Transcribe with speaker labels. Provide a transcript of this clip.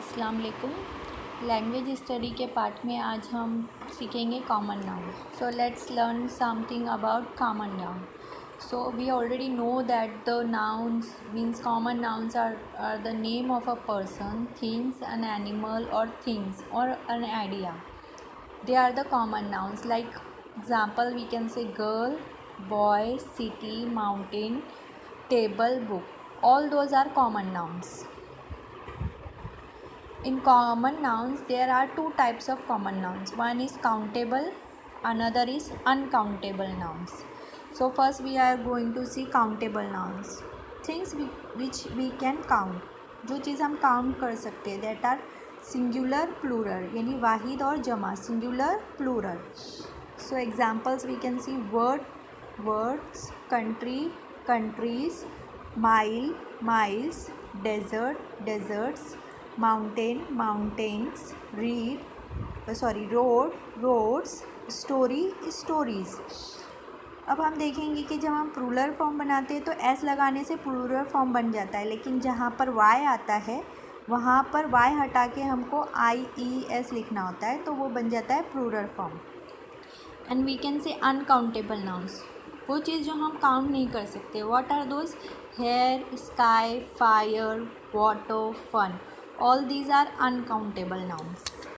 Speaker 1: अस्सलाम वालेकुम। Language study के पार्ट में आज हम सीखेंगे common noun. So let's learn something about common noun. So we already know that the nouns means common nouns are the name of a person, things, an animal or things or an idea. They are the common nouns. Like example, we can say girl, boy, city, mountain, table, book. All those are common nouns. In common nouns, there are two types of common nouns. One is countable, another is uncountable nouns. So first we are going to see countable nouns. Things which we can count. जो चीज़ हम count कर सकते हैं, that are singular, plural, यानी वाहिद और जमा, singular, plural. So examples we can see word, words, country, countries, mile, miles, desert, deserts, mountain, mountains, road, roads, story, stories. अब हम देखेंगे कि जब हम प्लूरल फॉर्म बनाते हैं तो एस लगाने से प्लूरल फॉर्म बन जाता है, लेकिन जहाँ पर वाई आता है वहाँ पर वाई हटा के हमको IES लिखना होता है, तो वो बन जाता है plural form. And we can say uncountable nouns, वो चीज़ जो हम काउंट नहीं कर सकते. What are those? Hair, sky, fire, water, fun. All these are uncountable nouns.